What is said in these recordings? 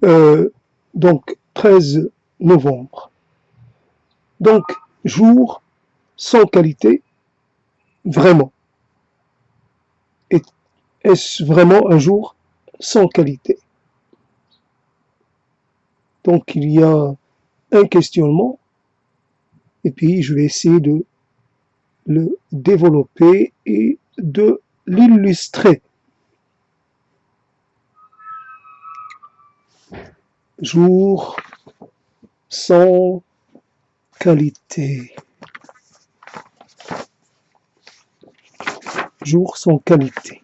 Donc 13 novembre. Donc jour sans qualité, vraiment. Est-ce vraiment un jour sans qualité? Donc il y a un questionnement et puis je vais essayer de le développer et de l'illustrer. Jour sans qualité. Jour sans qualité.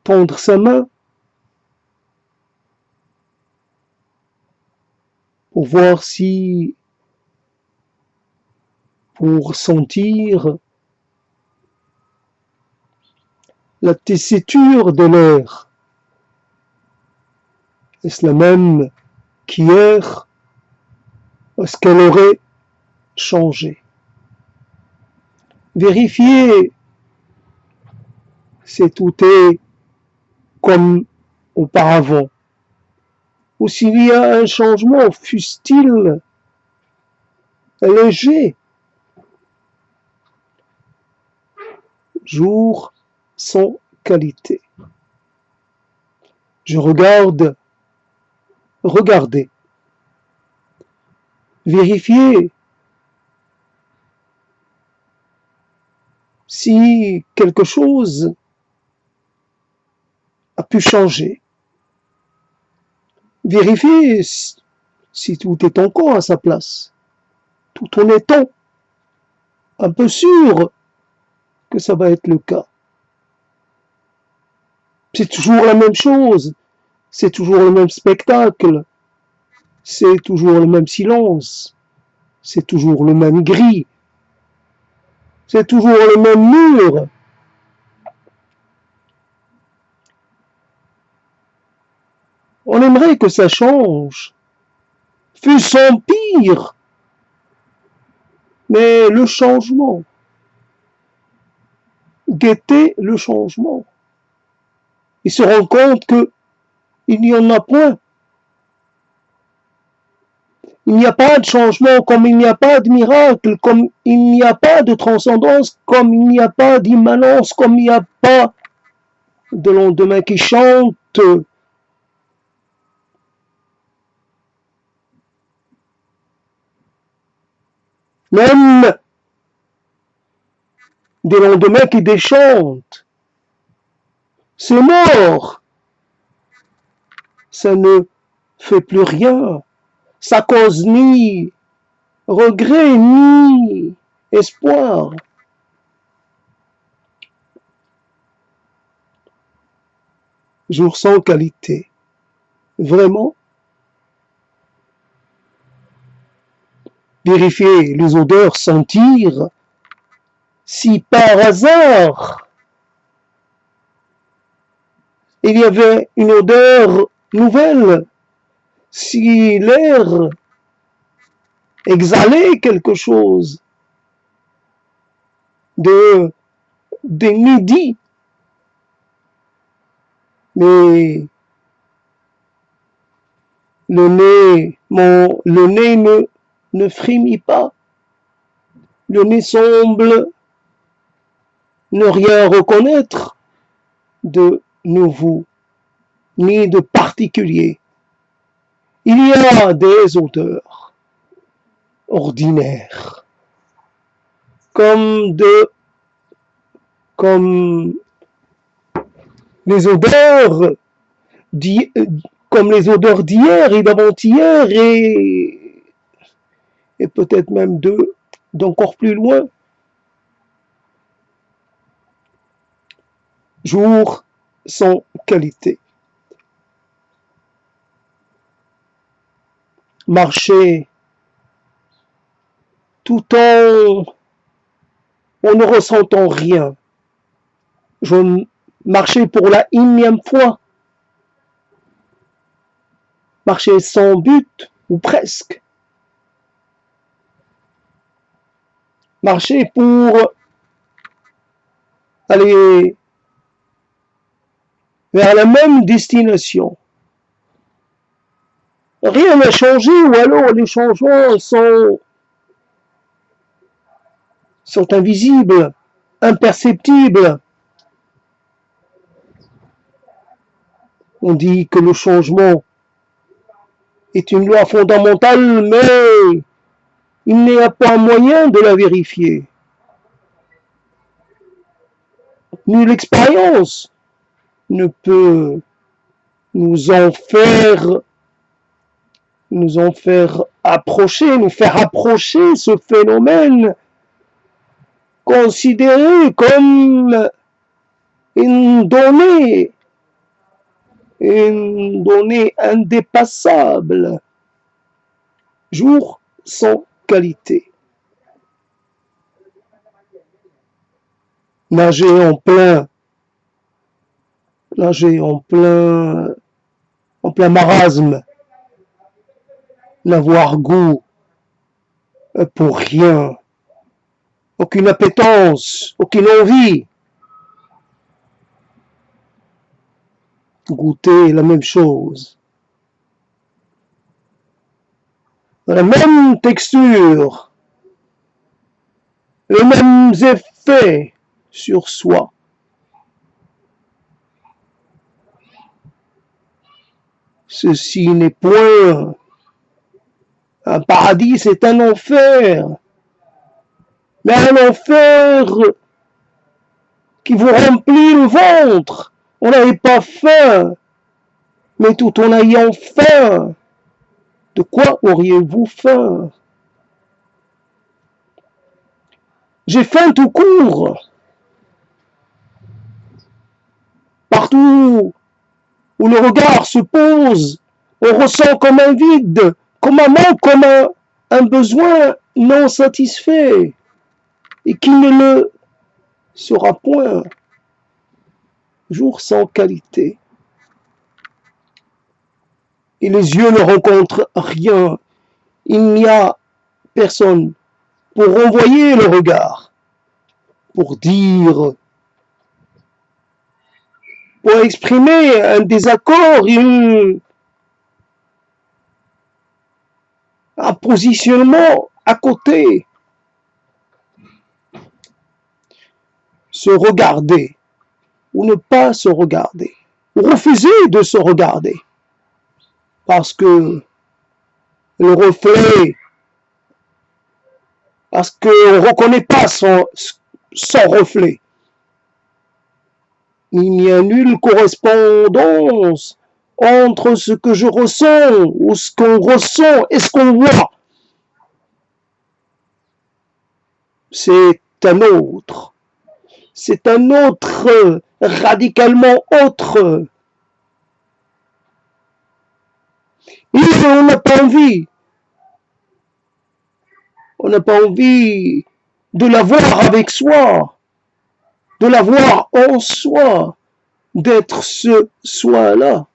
Tendre sa main pour voir si, pour sentir la tessiture de l'air. Est-ce la même qu'hier? Est-ce qu'elle aurait changé? Vérifier si tout est comme auparavant. Ou s'il y a un changement, fût-il léger. Jour sans qualité. Je regarde, regardez, vérifiez si quelque chose a pu changer. Vérifiez si tout est encore à sa place, tout en étant un peu sûr que ça va être le cas. C'est toujours la même chose, c'est toujours le même spectacle, c'est toujours le même silence, c'est toujours le même gris, c'est toujours le même mur. On aimerait que ça change, fût-ce en pire, mais le changement, guetter le changement, et se rend compte que il n'y en a point. Il n'y a pas de changement, comme il n'y a pas de miracle, comme il n'y a pas de transcendance, comme il n'y a pas d'immanence, comme il n'y a pas de lendemain qui chante. Même des lendemains qui déchantent. C'est mort. Ça ne fait plus rien. Ça cause ni regret, ni espoir. Jour sans qualité. Vraiment. Vérifier les odeurs, sentir si par hasard il y avait une odeur nouvelle, si l'air exhalait quelque chose de midi. Mais le nez ne frémit pas. Le nez semble ne rien reconnaître de nouveau, ni de particulier. Il y a des odeurs ordinaires, comme les odeurs comme les odeurs d'hier et d'avant-hier et peut-être même d'encore plus loin. Jour sans qualité. Marcher tout en ne ressentant rien. Je marchais pour la énième fois. marcher sans but, ou presque. Marcher pour aller vers la même destination. Rien n'a changé, ou alors les changements sont invisibles, imperceptibles. On dit que le changement est une loi fondamentale, mais il n'y a pas moyen de la vérifier. Ni l'expérience ne peut nous en faire approcher, nous faire approcher ce phénomène considéré comme une donnée indépassable, jour sans qualité. Nager en plein marasme, n'avoir goût pour rien, aucune appétence, aucune envie. Goûter la même chose, la même texture, les mêmes effets sur soi. Ceci n'est point un paradis, c'est un enfer. Mais un enfer qui vous remplit le ventre. On n'avait pas faim, mais tout en ayant faim, de quoi auriez-vous faim? J'ai faim tout court. Partout où le regard se pose, on ressent comme un vide, comme un manque, comme un besoin non satisfait, et qui ne le sera point. Jour sans qualité. Et les yeux ne rencontrent rien. Il n'y a personne pour renvoyer le regard, pour dire, pour exprimer un désaccord, un positionnement à côté. Se regarder, ou ne pas se regarder, ou refuser de se regarder, parce que le reflet, parce qu'on ne reconnaît pas son reflet. Il n'y a nulle correspondance entre ce que je ressens, ou ce qu'on ressent, et ce qu'on voit. C'est un autre, radicalement autre. Et on n'a pas envie de l'avoir avec soi, de l'avoir en soi, d'être ce soi-là.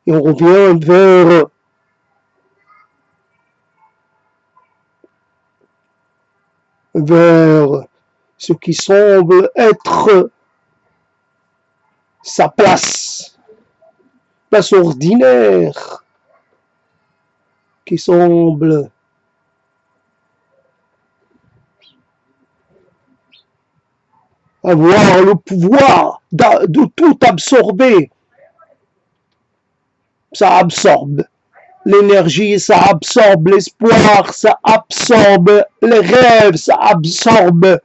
Et on revient vers ce qui semble être sa place ordinaire, qui semble avoir le pouvoir de tout absorber. Ça absorbe l'énergie, ça absorbe l'espoir, ça absorbe les rêves, ça absorbe.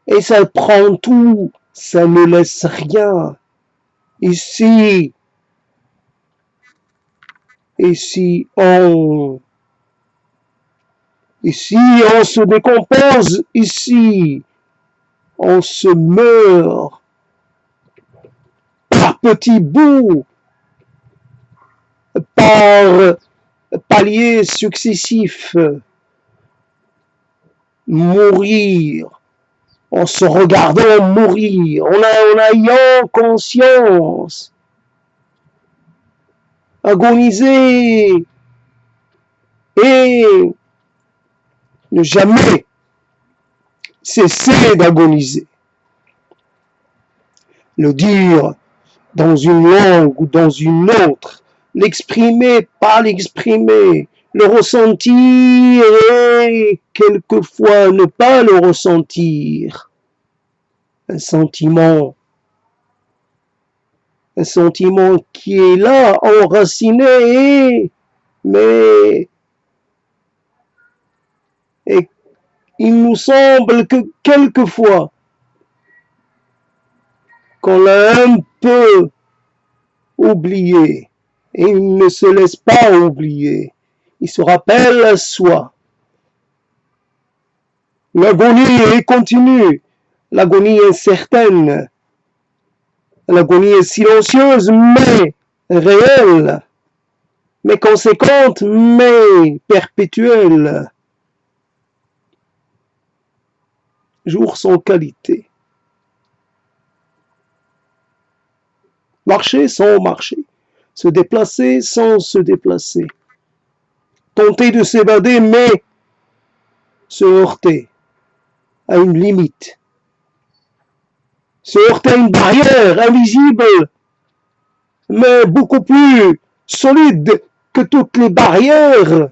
Et ça prend tout, ça ne laisse rien. Ici on se décompose, ici on se meurt par petits bouts, par paliers successifs. Mourir en se regardant mourir, en ayant conscience, agoniser et ne jamais cesser d'agoniser. Le dire dans une langue ou dans une autre, l'exprimer, pas l'exprimer, le ressentir et quelquefois ne pas le ressentir. Un sentiment qui est là, enraciné, mais et il nous semble que quelquefois, qu'on l'a un peu oublié, et il ne se laisse pas oublier, il se rappelle à soi. L'agonie est continue, l'agonie est certaine, l'agonie est silencieuse, mais réelle, mais conséquente, mais perpétuelle. Jour sans qualité. Marcher sans marcher. Se déplacer sans se déplacer. Tenter de s'évader, mais se heurter à une limite. Se heurter à une barrière invisible, mais beaucoup plus solide que toutes les barrières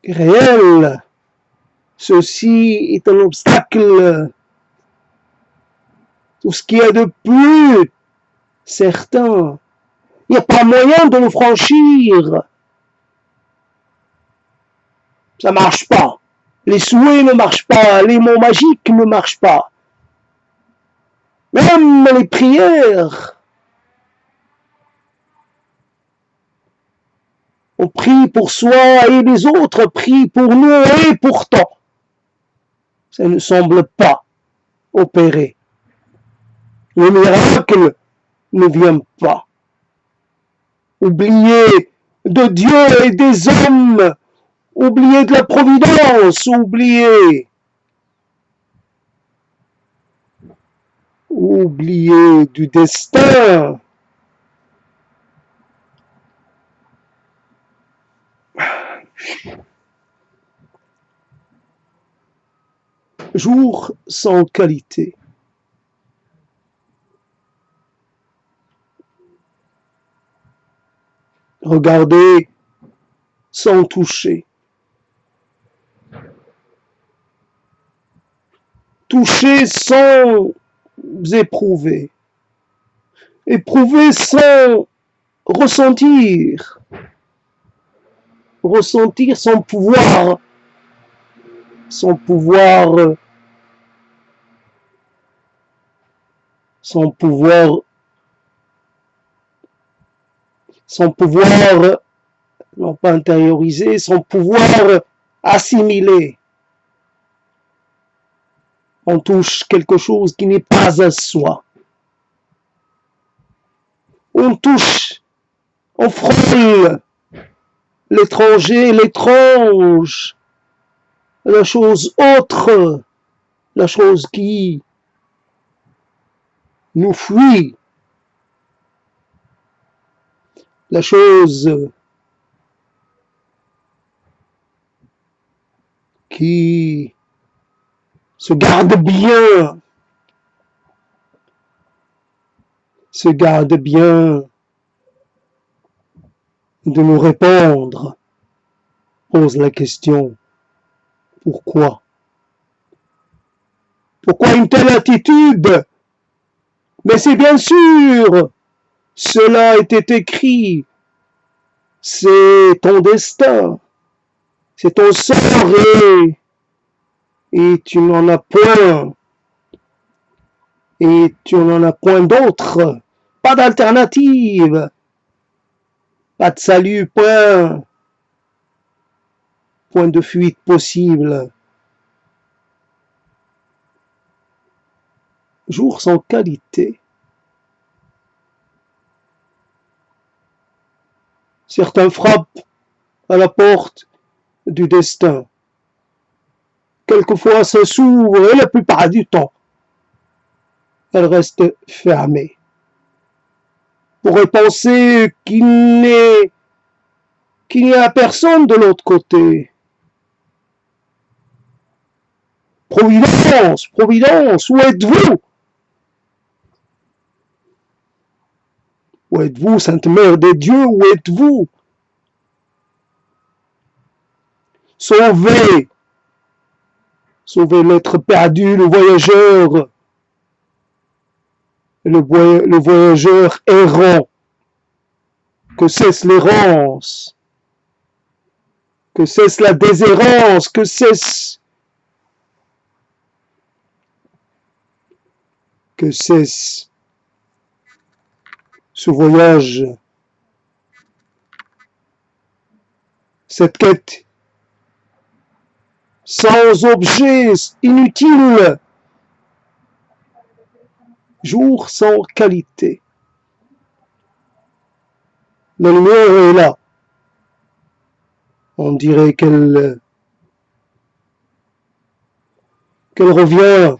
réelles. Ceci est un obstacle. Tout ce qu'il y a de plus certain. Il n'y a pas moyen de le franchir. Ça ne marche pas. Les souhaits ne marchent pas. Les mots magiques ne marchent pas. Même les prières. On prie pour soi et les autres prient pour nous et pourtant, ça ne semble pas opérer. Le miracle ne vient pas. Oublier de Dieu et des hommes, oublier de la providence, oublier du destin. Jour sans qualité. Regarder sans toucher. Toucher sans éprouver. Éprouver sans ressentir. Ressentir sans pouvoir. Sans pouvoir non pas intérioriser, sans pouvoir assimiler. On touche quelque chose qui n'est pas à soi. On touche, on frôle l'étranger, l'étrange, la chose autre, la chose qui nous fuit, la chose qui se garde bien de nous répondre, pose la question, pourquoi? Pourquoi une telle attitude? Mais c'est bien sûr, cela était écrit, c'est ton destin, c'est ton sort et tu n'en as point, et tu n'en as point d'autre, pas d'alternative, pas de salut, point de fuite possible. Jour sans qualité. Certains frappent à la porte du destin. quelquefois ça s'ouvre et la plupart du temps, elle reste fermée. On pourrait penser qu'il n'y a personne de l'autre côté. Providence, Providence, où êtes-vous? Où êtes-vous, Sainte Mère des Dieux, où êtes-vous? Sauvez, sauvez l'être perdu, le voyageur errant, que cesse l'errance, que cesse la déshérence, que cesse ce voyage, cette quête sans objet, inutile, jour sans qualité. La lumière est là. On dirait qu'elle revient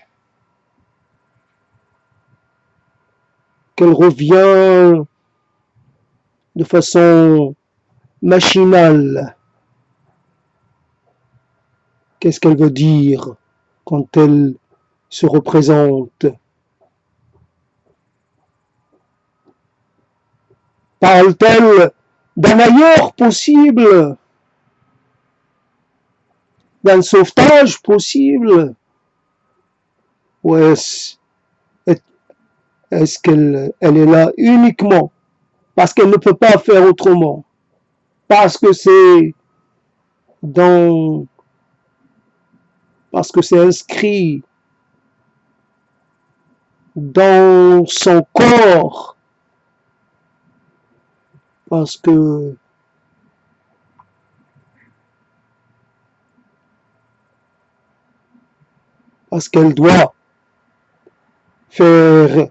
de façon machinale. Qu'est-ce qu'elle veut dire quand elle se représente? Parle-t-elle d'un ailleurs possible, d'un sauvetage possible, ou est-ce qu'elle est là uniquement parce qu'elle ne peut pas faire autrement, parce que c'est inscrit dans son corps, parce qu'elle doit faire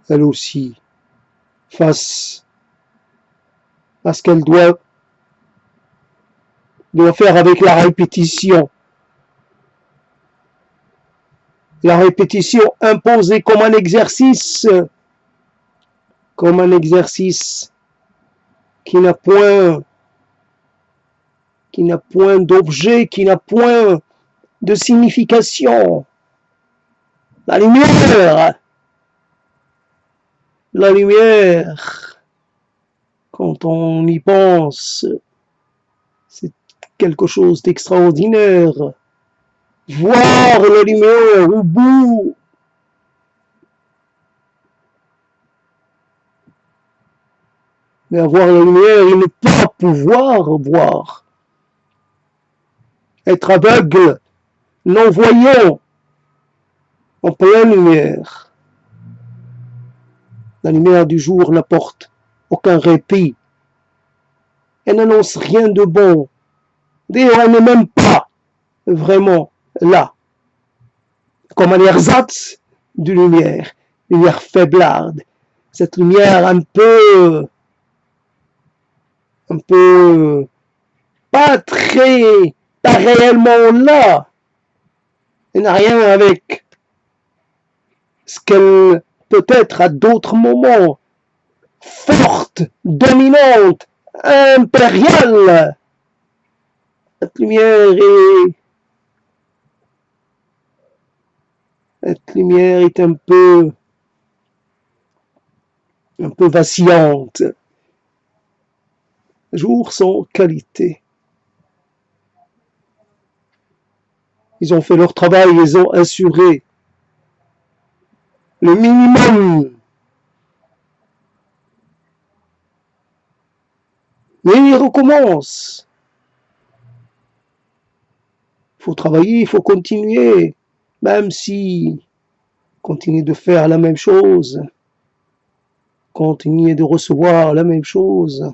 elle aussi face, parce qu'elle doit faire avec la répétition. La répétition imposée comme un exercice qui n'a point d'objet, qui n'a point de signification. La lumière, quand on y pense, c'est quelque chose d'extraordinaire. Voir la lumière au bout mais avoir la lumière et ne pas pouvoir voir. Être aveugle, non-voyant, en pleine lumière. La lumière du jour n'apporte aucun répit. Elle n'annonce rien de bon. D'ailleurs, elle n'est même pas vraiment là. Comme un ersatz de lumière faiblarde. Cette lumière un peu pas réellement là. Elle n'a rien avec ce qu'elle peut être à d'autres moments. Forte, dominante, impériale. Cette lumière est un peu vacillante. Jour sans qualité. Ils ont fait leur travail, ils ont assuré le minimum. Mais ils recommencent. Il faut travailler, il faut continuer, même si continuer de faire la même chose, continuer de recevoir la même chose,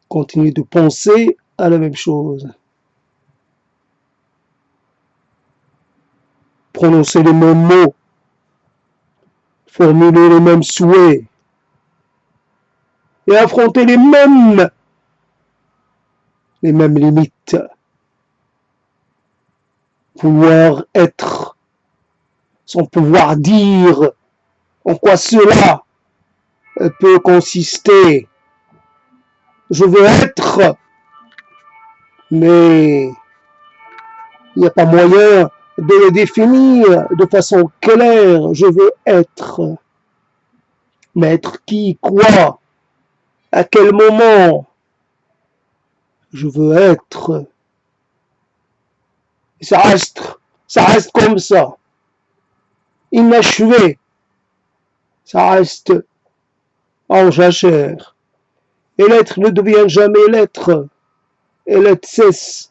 continuer de penser à la même chose, prononcer les mêmes mots, formuler les mêmes souhaits et affronter les mêmes limites. pouvoir être, sans pouvoir dire en quoi cela peut consister. Je veux être, mais il n'y a pas moyen de le définir de façon claire. Je veux être. Mais être qui, quoi, à quel moment? Je veux être. Ça reste comme ça, inachevé. Ça reste en jachère. Et l'être ne devient jamais l'être. Et l'être cesse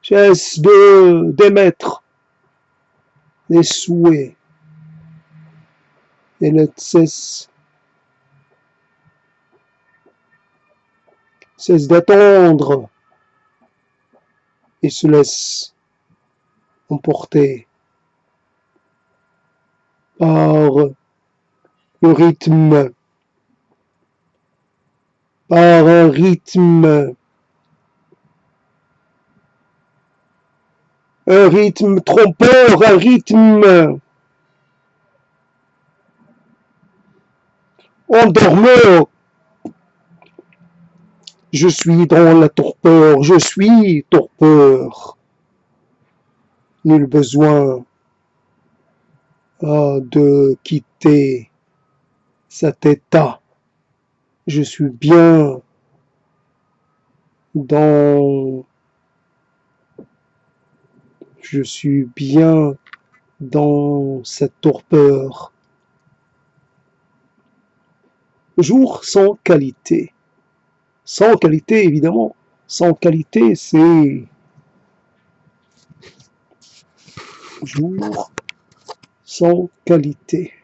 d'émettre des souhaits. Et l'être cesse d'attendre et se laisse emporter par le rythme, par un rythme trompeur, un rythme endormeur. Je suis dans la torpeur, je suis torpeur. Nul besoin de quitter cet état. Je suis bien dans cette torpeur. Jour sans qualité. Sans qualité, évidemment. Sans qualité, c'est jour sans qualité.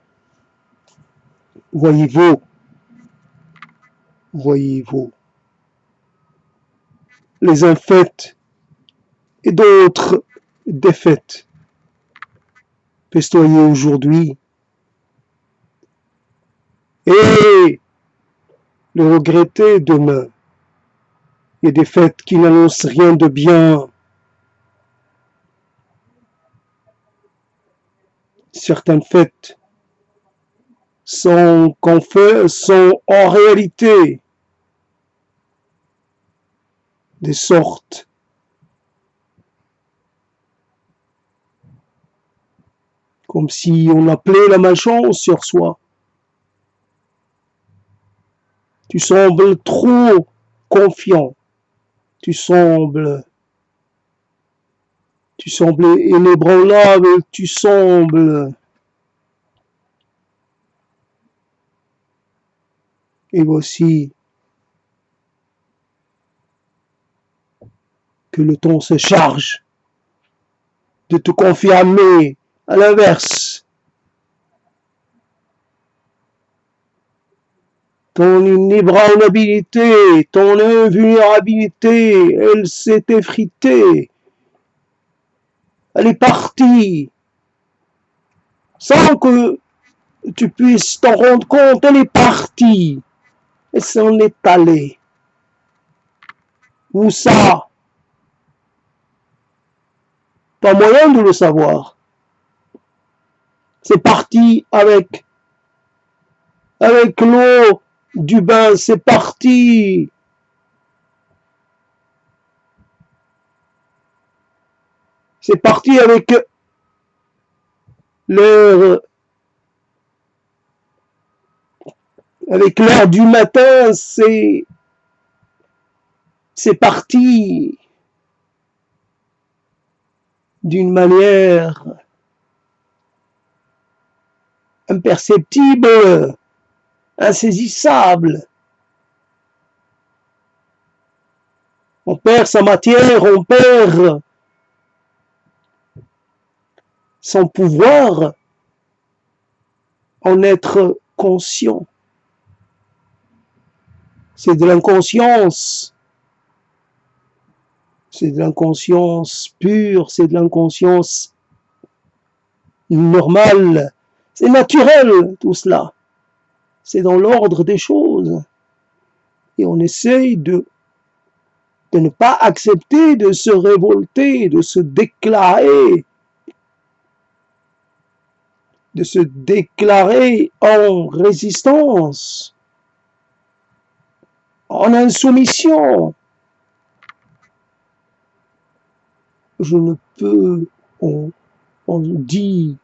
Voyez-vous, les infaites et d'autres défaites festoyer aujourd'hui et le regretter demain. Il y a des fêtes qui n'annoncent rien de bien. Certaines fêtes sont en réalité des sortes comme si on appelait la malchance sur soi. Tu sembles trop confiant. Tu sembles inébranlable. Tu sembles. Et voici que le temps se charge de te confirmer à l'inverse. Ton inébranlabilité, ton invulnérabilité, elle s'est effritée. Elle est partie. Sans que tu puisses t'en rendre compte, elle est partie. Elle s'en est allée. Où ça? Pas moyen de le savoir. C'est parti avec l'eau du bain, c'est parti. C'est parti avec l'heure du matin, c'est parti d'une manière imperceptible, insaisissable. On perd sa matière, on perd son pouvoir en être conscient. C'est de l'inconscience. C'est de l'inconscience pure, c'est de l'inconscience normale. C'est naturel tout cela. C'est dans l'ordre des choses. Et on essaye de de ne pas accepter de se révolter, de se déclarer en résistance, en insoumission. Je ne peux, on dit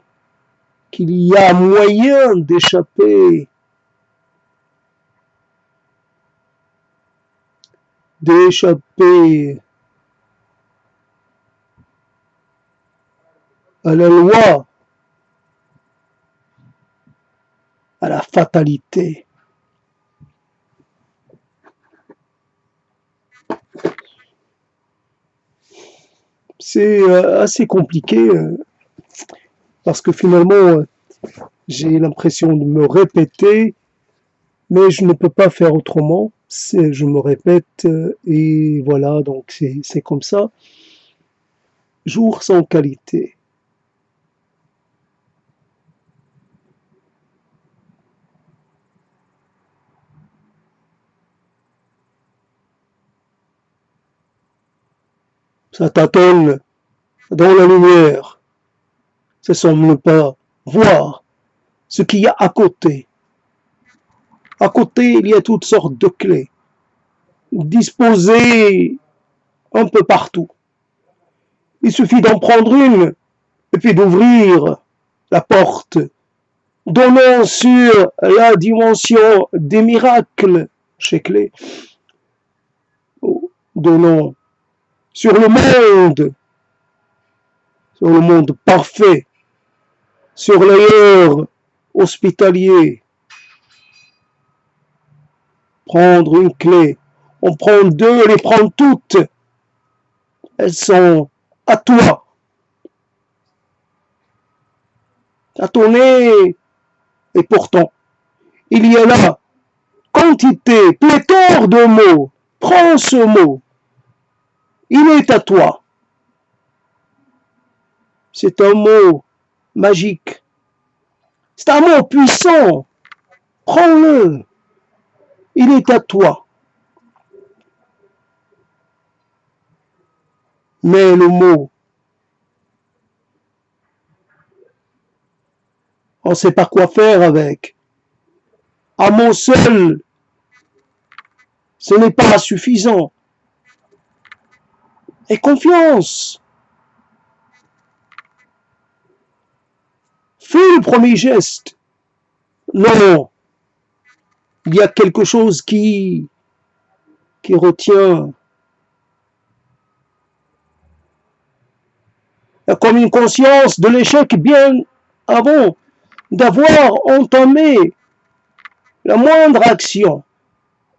qu'il y a moyen d'échapper à la loi, à la fatalité. C'est assez compliqué parce que finalement, j'ai l'impression de me répéter, mais je ne peux pas faire autrement. Je me répète et voilà, donc c'est comme ça. Jour sans qualité. Ça tâtonne dans la lumière. Ça semble ne pas voir ce qu'il y a à côté. À côté, il y a toutes sortes de clés disposées un peu partout. Il suffit d'en prendre une et puis d'ouvrir la porte, donnant sur la dimension des miracles chez Clé, donnant sur le monde parfait, sur l'ailleurs hospitalier. Prendre une clé, on prend deux, les prendre toutes, elles sont à toi, à ton nez, et pourtant, il y a là quantité, pléthore de mots. Prends ce mot, il est à toi. C'est un mot magique, c'est un mot puissant. Prends-le, il est à toi. Mais le mot, on ne sait pas quoi faire avec. Un mot seul, ce n'est pas suffisant. Et confiance. Fais le premier geste. Non, il y a quelque chose qui retient. Il y a comme une conscience de l'échec bien avant d'avoir entamé la moindre action.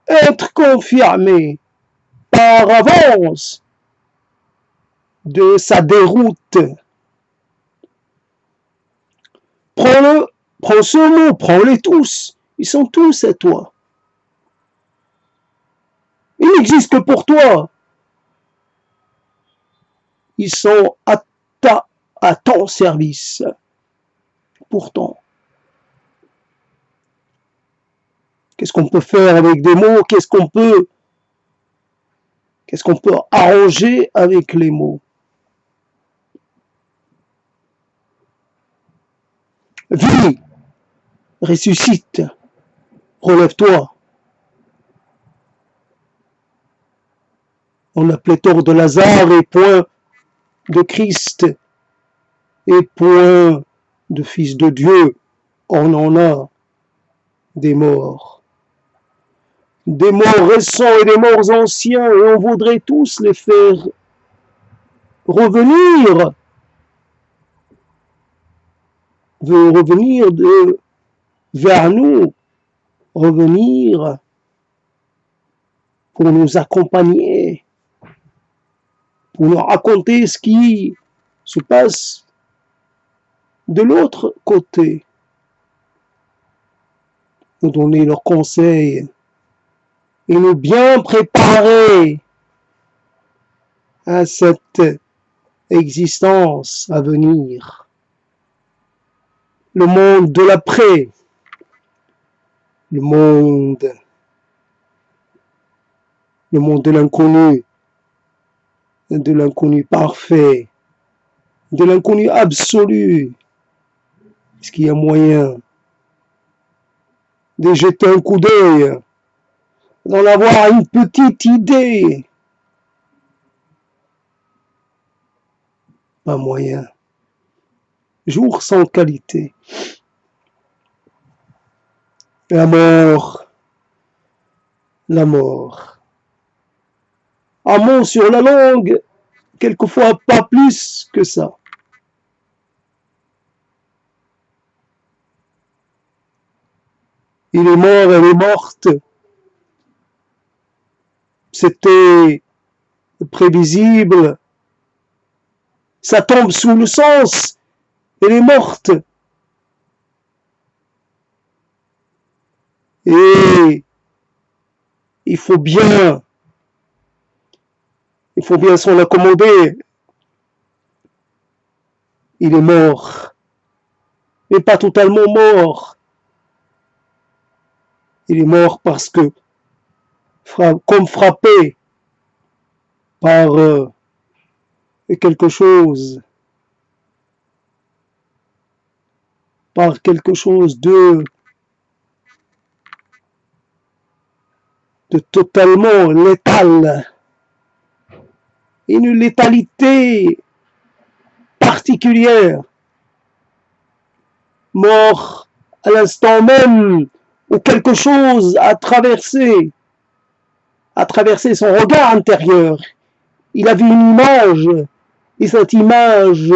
Être confirmé par avance de sa déroute. Prends ce mot, prends-les tous. Ils sont tous à toi. Ils n'existent que pour toi. Ils sont à ton service. Pourtant, qu'est-ce qu'on peut faire avec des mots? Qu'est-ce qu'on peut arranger avec les mots? Vis, ressuscite, relève-toi. On a pléthore de Lazare et point de Christ et point de Fils de Dieu. On en a des morts. Des morts récents et des morts anciens, et on voudrait tous les faire revenir vers nous, revenir pour nous accompagner, pour nous raconter ce qui se passe de l'autre côté, nous donner leurs conseils et nous bien préparer à cette existence à venir. Le monde de l'après, le monde de l'inconnu, de l'inconnu parfait, de l'inconnu absolu. Est-ce qu'il y a moyen de jeter un coup d'œil, d'en avoir une petite idée? Pas moyen. Jour sans qualité. La mort. La mort. Un mot sur la langue, quelquefois pas plus que ça. Il est mort, elle est morte. C'était prévisible. Ça tombe sous le sens. Elle est morte. Et il faut bien s'en accommoder. Il est mort. Mais pas totalement mort. Il est mort parce que, comme frappé par quelque chose, de totalement létal. Une létalité particulière. Mort à l'instant même où quelque chose a traversé son regard intérieur. Il a vu une image, et cette image,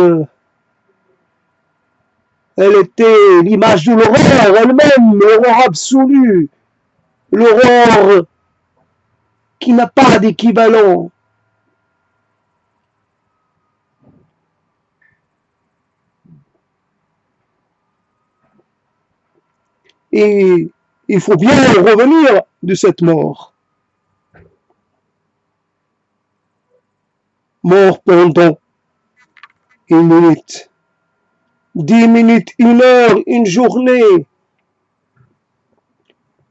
elle était l'image de l'horreur elle-même, l'horreur absolue, l'horreur qui n'a pas d'équivalent. Et il faut bien revenir de cette mort. Mort pendant une minute, 10 minutes, 1 heure, une journée.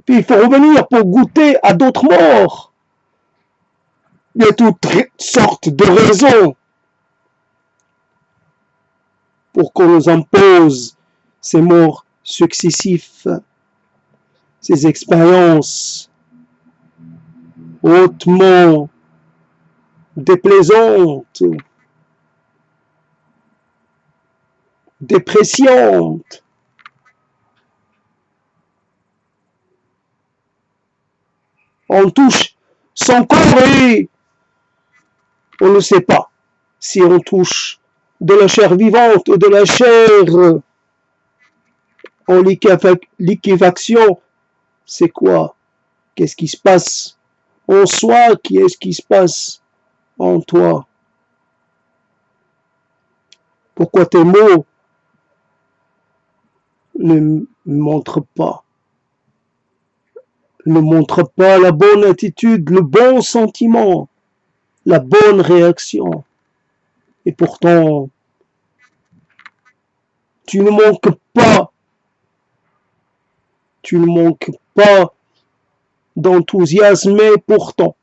Puis il faut revenir pour goûter à d'autres morts. Il y a toutes sortes de raisons pour qu'on nous impose ces morts successifs, ces expériences hautement déplaisantes, dépréciantes. On touche son corps et on ne sait pas si on touche de la chair vivante ou de la chair en liquéfaction. C'est quoi? Qu'est-ce qui se passe en soi? Qu'est-ce qui se passe en toi? Pourquoi tes mots ne montrent pas la bonne attitude, le bon sentiment, la bonne réaction? Et pourtant, tu ne manques pas d'enthousiasme, mais pourtant,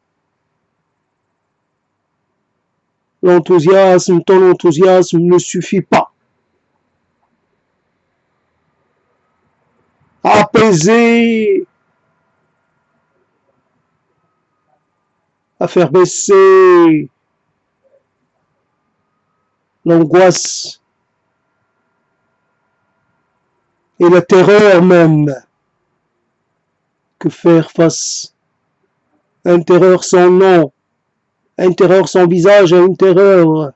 ton enthousiasme ne suffit pas à apaiser, à faire baisser l'angoisse et la terreur même. Que faire face à une terreur sans nom, à une terreur sans visage, à une terreur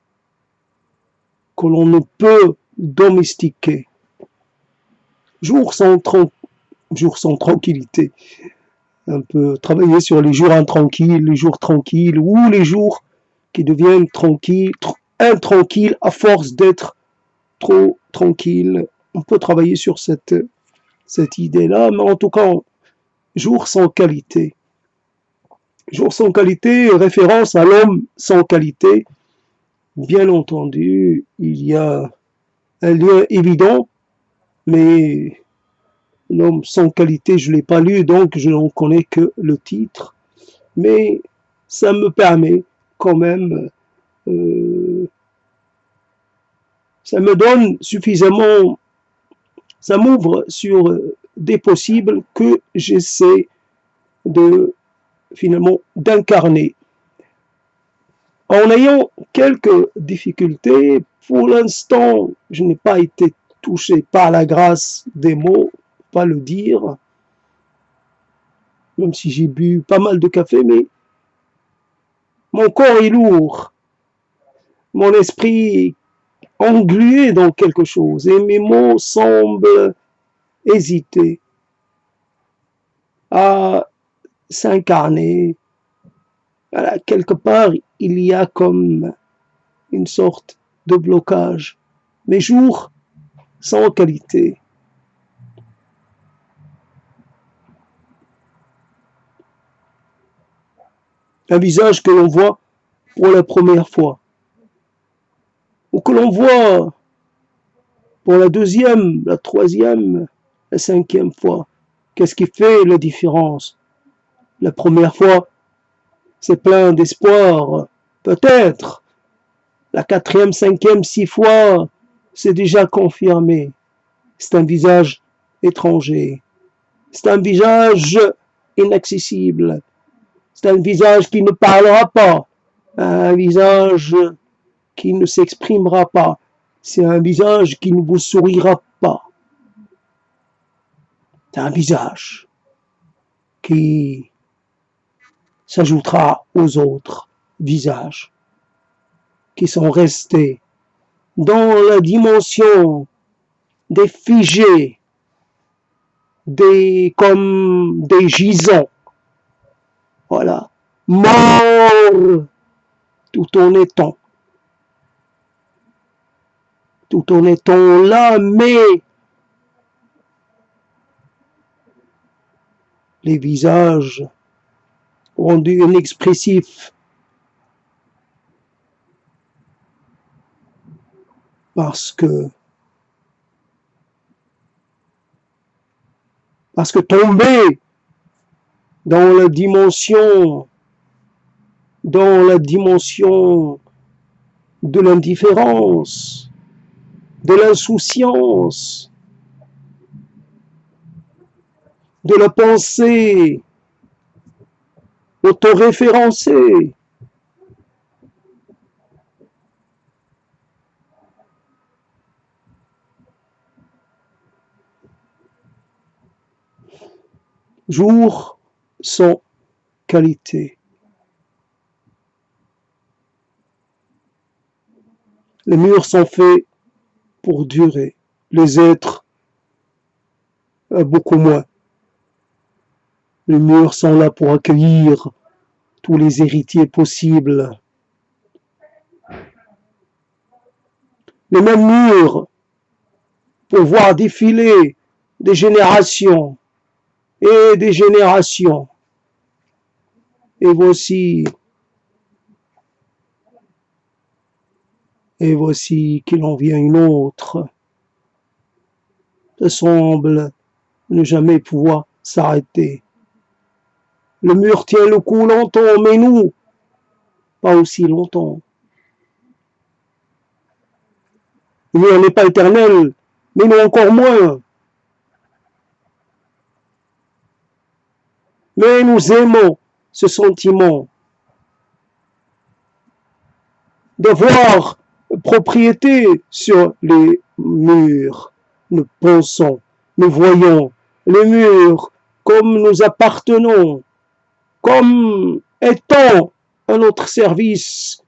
que l'on ne peut domestiquer. Jour sans tranquillité. Un peu travailler sur les jours intranquilles, les jours tranquilles, ou les jours qui deviennent intranquilles à force d'être trop tranquilles. On peut travailler sur cette idée-là, mais en tout cas, jour sans qualité. Jour sans qualité, référence à l'homme sans qualité. Bien entendu, il y a un lien évident, mais l'homme sans qualité, je ne l'ai pas lu, donc je n'en connais que le titre. Mais ça me permet quand même ça me donne suffisamment, ça m'ouvre sur des possibles que j'essaie de finalement d'incarner. En ayant quelques difficultés, pour l'instant, je n'ai pas été touché par la grâce des mots, pas le dire, même si j'ai bu pas mal de café, mais mon corps est lourd, mon esprit englué dans quelque chose, et mes mots semblent hésiter à s'incarner. Voilà, quelque part, il y a comme une sorte de blocage. Mes jours sans qualité. Un visage que l'on voit pour la première fois, ou que l'on voit pour la deuxième, la troisième, la cinquième fois. Qu'est-ce qui fait la différence? La première fois, c'est plein d'espoir, peut-être. La quatrième, cinquième, 6 fois, c'est déjà confirmé. C'est un visage étranger. C'est un visage inaccessible. C'est un visage qui ne parlera pas. Un visage qui ne s'exprimera pas. C'est un visage qui ne vous sourira pas. C'est un visage qui s'ajoutera aux autres visages qui sont restés dans la dimension des figés, comme des gisants. Voilà. Morts tout en étant là, mais les visages rendus inexpressifs parce que tomber dans la dimension de l'indifférence, de l'insouciance, de la pensée autoréférencée. Jour sans qualité. Les murs sont faits pour durer. Les êtres, beaucoup moins. Les murs sont là pour accueillir tous les héritiers possibles. Les mêmes murs pour voir défiler des générations et des générations. Et voici qu'il en vient une autre. Ça semble ne jamais pouvoir s'arrêter. Le mur tient le coup longtemps, mais nous, pas aussi longtemps. Le mur n'est pas éternel, mais nous encore moins. Mais nous aimons ce sentiment d'avoir propriété sur les murs. Nous pensons, nous voyons les murs comme nous appartenons, comme étant à notre service.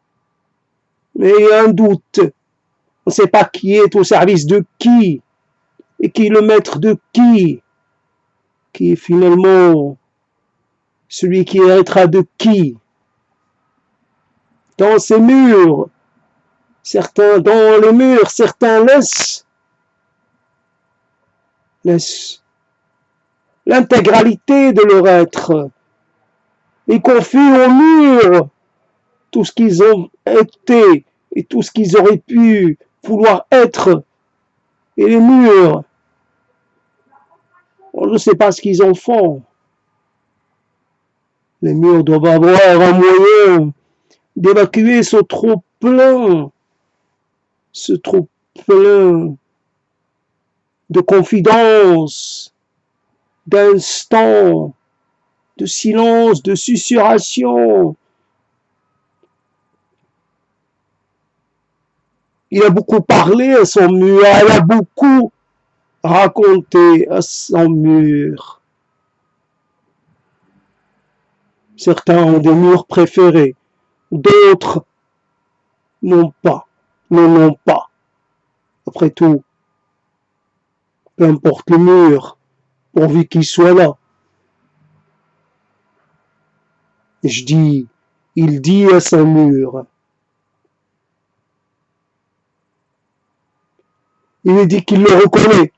Mais il y a un doute. On ne sait pas qui est au service de qui, et qui est le maître de qui est finalement celui qui héritera de qui. Dans ces murs, dans les murs, certains laissent l'intégralité de leur être. Ils confient aux murs tout ce qu'ils ont été et tout ce qu'ils auraient pu vouloir être. Et les murs, on ne sait pas ce qu'ils en font. Les murs doivent avoir un moyen d'évacuer ce trop plein, ce trop plein de confidences, d'instants, de silence, de susurration. Il a beaucoup parlé à son mur, elle a beaucoup raconté à son mur. Certains ont des murs préférés, d'autres n'ont pas. Après tout, peu importe le mur, pourvu qu'il soit là. Et il dit à son mur. Il lui dit qu'il le reconnaît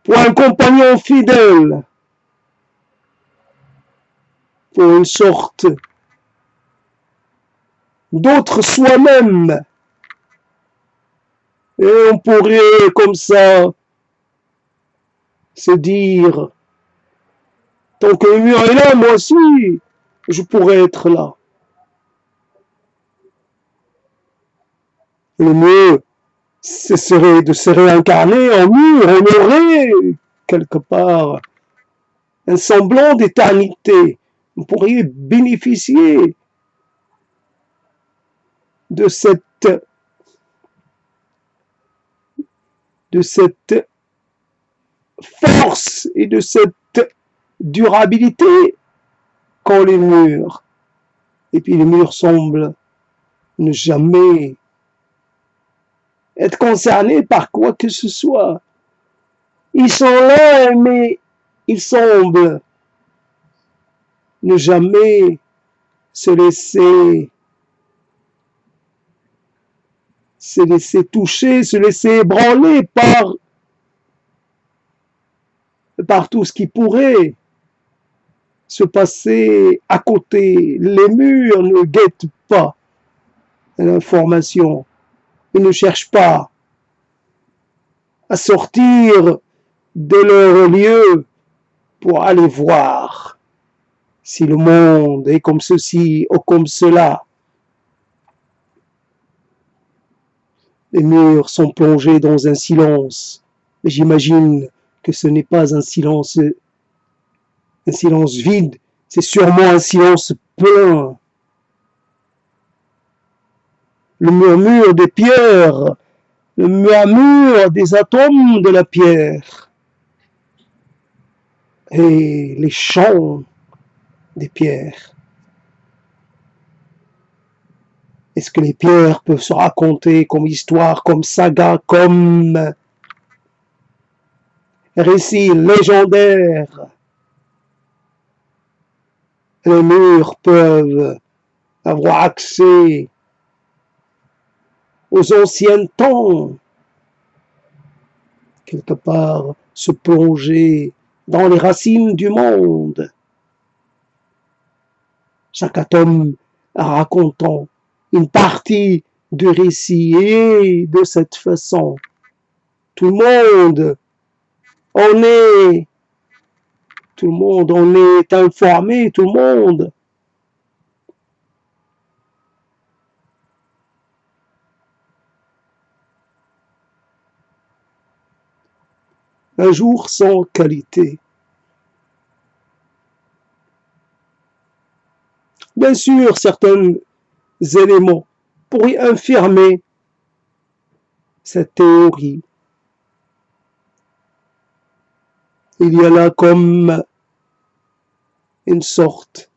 pour un compagnon fidèle, pour une sorte d'autre soi-même. Et on pourrait comme ça se dire, tant que le mur est là, moi aussi, je pourrais être là. Le mieux, ce serait de se réincarner en mur, on aurait quelque part un semblant d'éternité. On pourrait bénéficier de cette force et de cette durabilité qu'ont les murs. Et puis les murs semblent ne jamais être concernés par quoi que ce soit. Ils sont là, mais ils semblent ne jamais se laisser toucher, se laisser ébranler par tout ce qui pourrait se passer à côté. Les murs ne guettent pas l'information. Ils ne cherchent pas à sortir de leur lieu pour aller voir si le monde est comme ceci ou comme cela. Les murs sont plongés dans un silence, mais j'imagine que ce n'est pas un silence vide, c'est sûrement un silence plein. Le murmure des pierres, le murmure des atomes de la pierre et les chants des pierres. Est-ce que les pierres peuvent se raconter comme histoire, comme saga, comme récit légendaire? Les murs peuvent avoir accès aux anciens temps, quelque part se plonger dans les racines du monde. Chaque atome racontant une partie du récit et de cette façon, tout le monde en est informé, tout le monde un jour sans qualité. Bien sûr, certains éléments pourraient infirmer cette théorie. Il y a là comme une sorte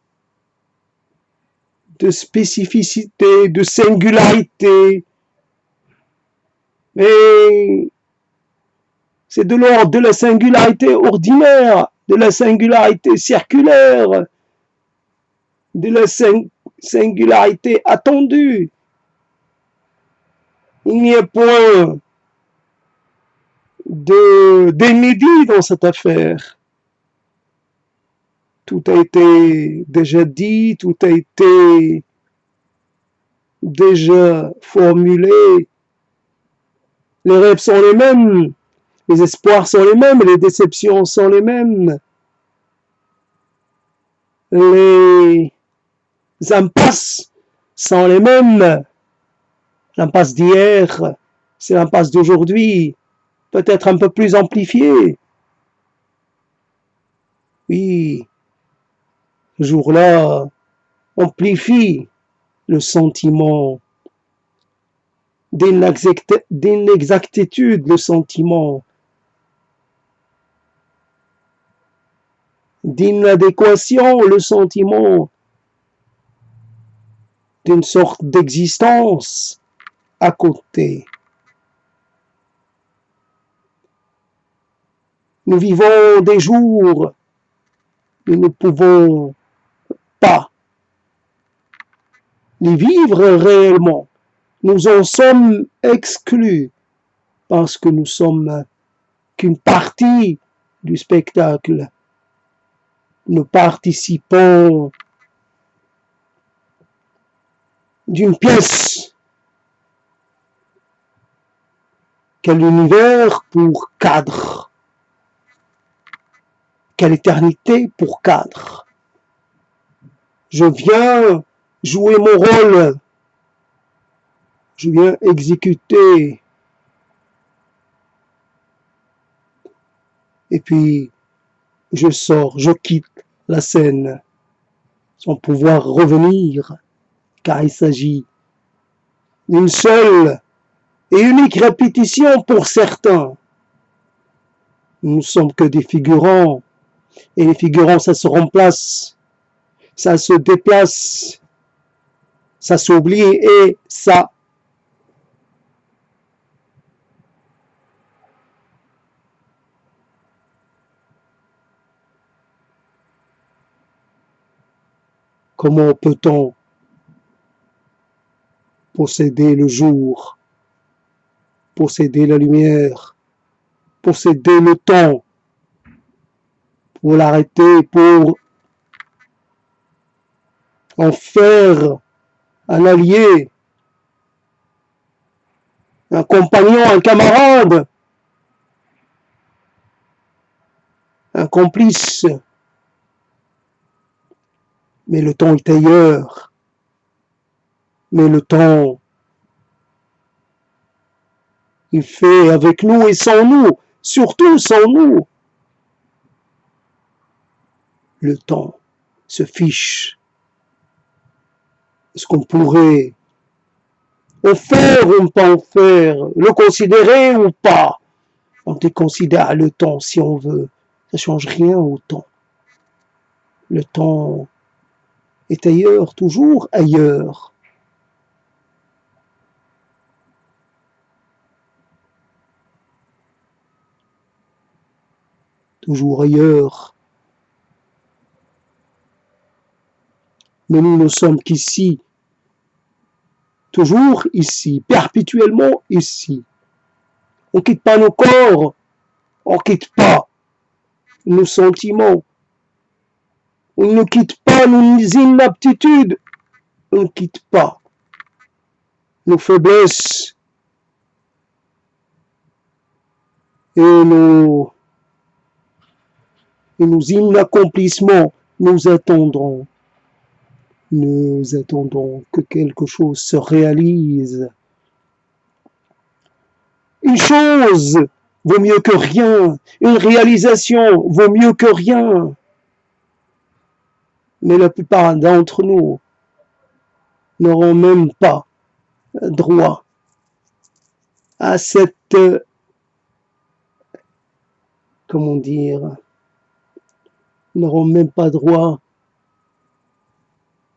de spécificité, de singularité, mais c'est de l'ordre de la singularité ordinaire, de la singularité circulaire, de la singularité attendue. Il n'y a point d'inédit dans cette affaire. Tout a été déjà dit, tout a été déjà formulé. Les rêves sont les mêmes, les espoirs sont les mêmes, les déceptions sont les mêmes. Les impasses sont les mêmes. L'impasse d'hier, c'est l'impasse d'aujourd'hui, peut-être un peu plus amplifiée. Oui, ce jour-là amplifie le sentiment d'inexactitude, le sentiment d'inadéquation, le sentiment d'une sorte d'existence à côté. Nous vivons des jours, nous ne pouvons pas les vivre réellement. Nous en sommes exclus parce que nous sommes qu'une partie du spectacle. Nous participons d'une pièce. Quel univers pour cadre. Quelle éternité pour cadre. Je viens jouer mon rôle. Je viens exécuter. Et puis, je sors, je quitte la scène sans pouvoir revenir, car il s'agit d'une seule et unique répétition pour certains. Nous ne sommes que des figurants, et les figurants, ça se remplace, ça se déplace, ça s'oublie et ça comment peut-on posséder le jour, posséder la lumière, posséder le temps, pour l'arrêter, pour en faire un allié, un compagnon, un camarade, un complice. Mais le temps est ailleurs. Mais le temps, il fait avec nous et sans nous, surtout sans nous. Le temps se fiche. Est-ce qu'on pourrait en faire ou ne pas en faire, le considérer ou pas? On déconsidère le temps si on veut. Ça ne change rien au temps. Le temps est ailleurs, toujours ailleurs. Toujours ailleurs. Mais nous ne sommes qu'ici, toujours ici, perpétuellement ici. On ne quitte pas nos corps, on ne quitte pas nos sentiments, on ne quitte pas nos inaptitudes, on ne quitte pas nos faiblesses et nos inaccomplissements. Nous attendons que quelque chose se réalise. Une chose vaut mieux que rien. Une réalisation vaut mieux que rien. Mais la plupart d'entre nous n'auront même pas droit à cette, comment dire, n'auront même pas droit,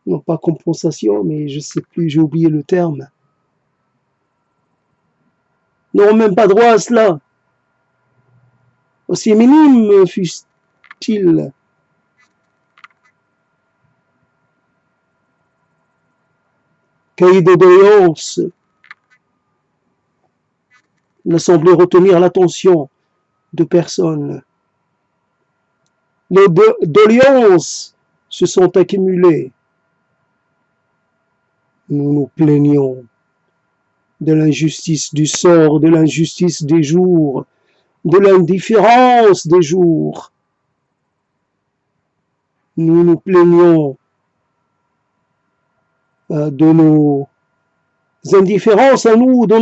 non pas compensation, mais je sais plus, j'ai oublié le terme, n'auront même pas droit à cela, aussi minime fût-il. Cahier de doléances n'a semblé retenir l'attention de personne. Les doléances se sont accumulées. Nous nous plaignons de l'injustice du sort, de l'injustice des jours, de l'indifférence des jours. Nous nous plaignons de nos indifférences à nous, de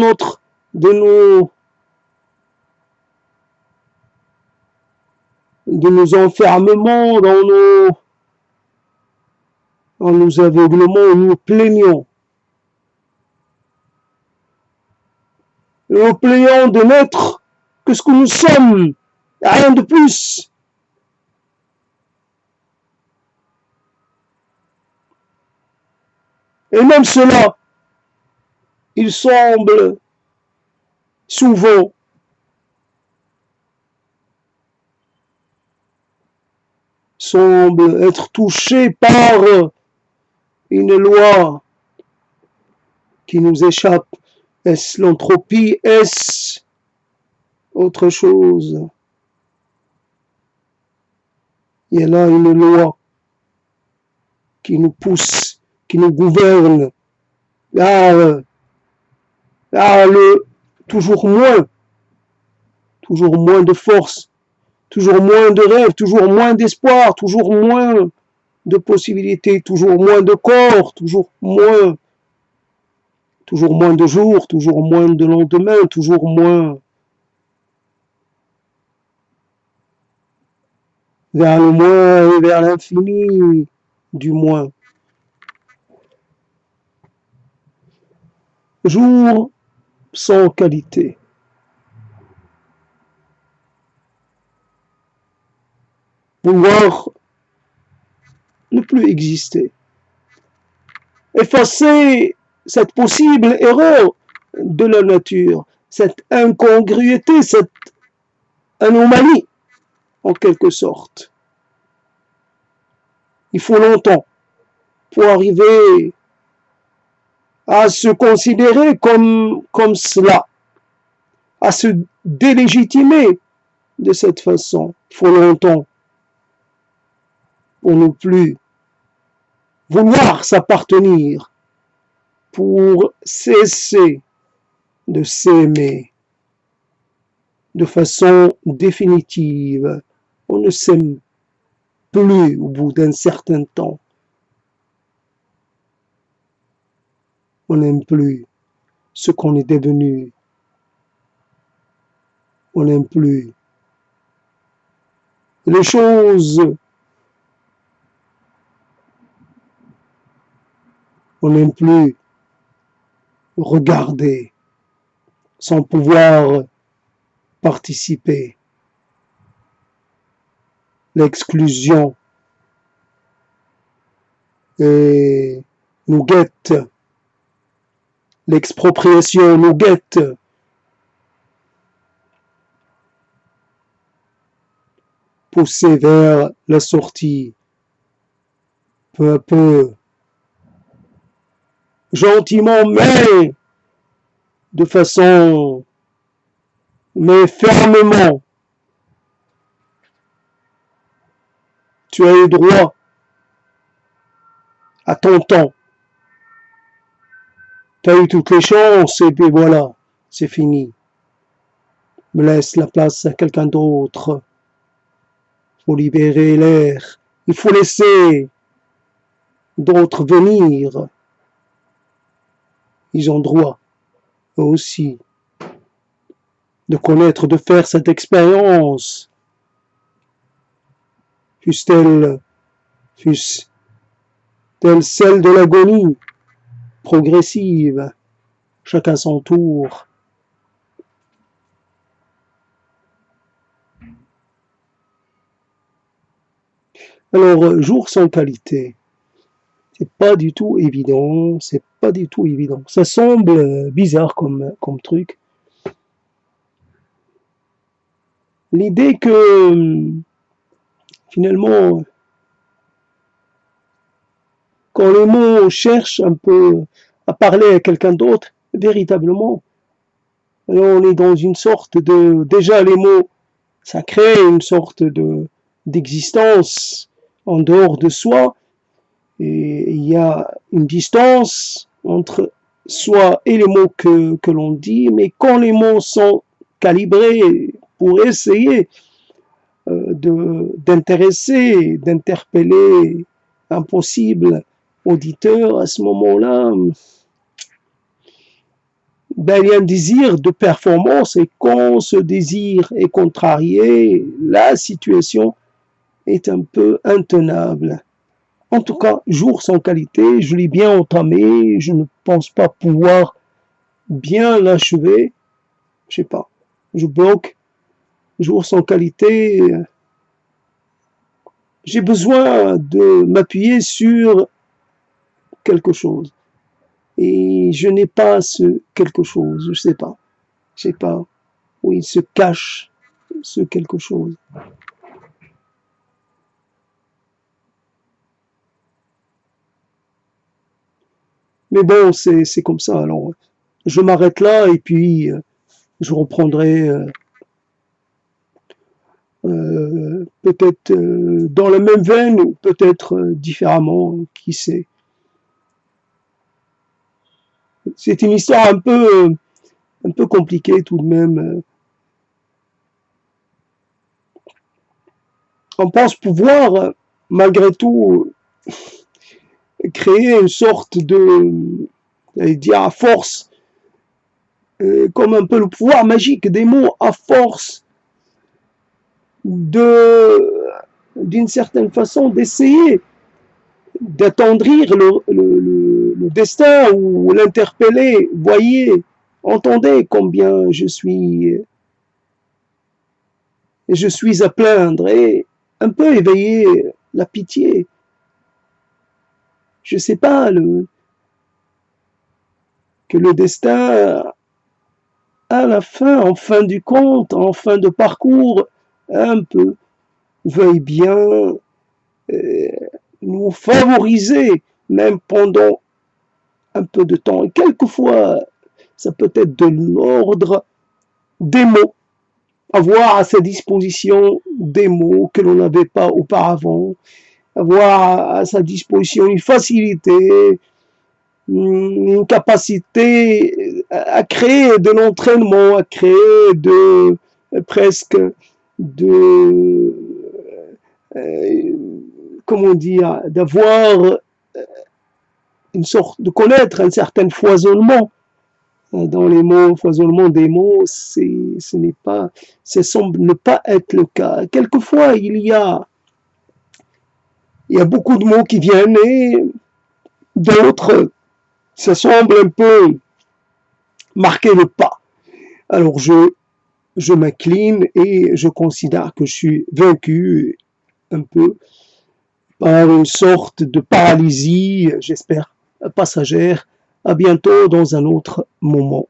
nos enfermements, dans nos aveuglements, nous plaignons. Nous plaignons de n'être que ce que nous sommes, rien de plus. Et même cela, il semble souvent être touché par une loi qui nous échappe. Est-ce l'entropie? Est-ce autre chose? Il y a là une loi qui nous pousse, qui nous gouverne vers le toujours moins de force, toujours moins de rêves, toujours moins d'espoir, toujours moins de possibilités, toujours moins de corps, toujours moins de jours, toujours moins de lendemain, toujours moins vers le moins et vers l'infini du moins. Jour sans qualité. Vouloir ne plus exister. Effacer cette possible erreur de la nature, cette incongruité, cette anomalie, en quelque sorte. Il faut longtemps pour arriver à se considérer comme cela, à se délégitimer de cette façon. Il faut longtemps pour ne plus vouloir s'appartenir, pour cesser de s'aimer de façon définitive. On ne s'aime plus au bout d'un certain temps. On n'aime plus ce qu'on est devenu. On n'aime plus les choses. On n'aime plus regarder sans pouvoir participer. L'exclusion nous guette. L'expropriation nous guette. Pousser vers la sortie, peu à peu, gentiment, mais de façon, mais fermement. Tu as eu droit à ton temps. Tu as eu toutes les chances et puis voilà, c'est fini. Me laisse la place à quelqu'un d'autre. Il faut libérer l'air. Il faut laisser d'autres venir. Ils ont droit, eux aussi, de connaître, de faire cette expérience. Fût-elle celle de l'agonie progressive, chacun son tour. Alors, jour sans qualité, c'est pas du tout évident, c'est pas du tout évident. Ça semble bizarre comme truc. L'idée que, finalement, quand les mots cherchent un peu à parler à quelqu'un d'autre, véritablement, alors on est dans une sorte de... Déjà, les mots, ça crée une sorte d'existence en dehors de soi, et il y a une distance entre soi et les mots que l'on dit, mais quand les mots sont calibrés pour essayer d'intéresser, d'interpeller, impossible, auditeur, à ce moment-là, ben, il y a un désir de performance et quand ce désir est contrarié, la situation est un peu intenable. En tout cas, jour sans qualité, je l'ai bien entamé, je ne pense pas pouvoir bien l'achever. Je sais pas, je bloque, jour sans qualité. J'ai besoin de m'appuyer sur quelque chose. Et je n'ai pas ce quelque chose, je sais pas où il se cache ce quelque chose. Mais bon, c'est comme ça. Alors, je m'arrête là et puis je reprendrai peut-être dans la même veine ou peut-être différemment, qui sait. C'est une histoire un peu compliquée tout de même. On pense pouvoir, malgré tout, créer une sorte de, j'allais dire à force, comme un peu le pouvoir magique des mots, à force d'une certaine façon, d'essayer d'attendrir le destin ou l'interpeller. Voyez, entendez combien je suis à plaindre et un peu éveiller la pitié. Je sais pas, que le destin, à la fin, en fin du compte, en fin de parcours, un peu, veuille bien euh, nous favoriser, même pendant un peu de temps. Et quelquefois, ça peut être de l'ordre des mots, avoir à sa disposition des mots que l'on n'avait pas auparavant, avoir à sa disposition une facilité, une capacité à créer de l'entraînement, à créer presque de euh, comment dire, d'avoir une sorte de connaître un certain foisonnement dans les mots, foisonnement des mots, ce n'est pas, ça semble ne pas être le cas. Quelquefois, il y a beaucoup de mots qui viennent et d'autres, ça semble un peu marquer le pas. Alors je m'incline et je considère que je suis vaincu un peu par une sorte de paralysie, j'espère, passagère. À bientôt dans un autre moment.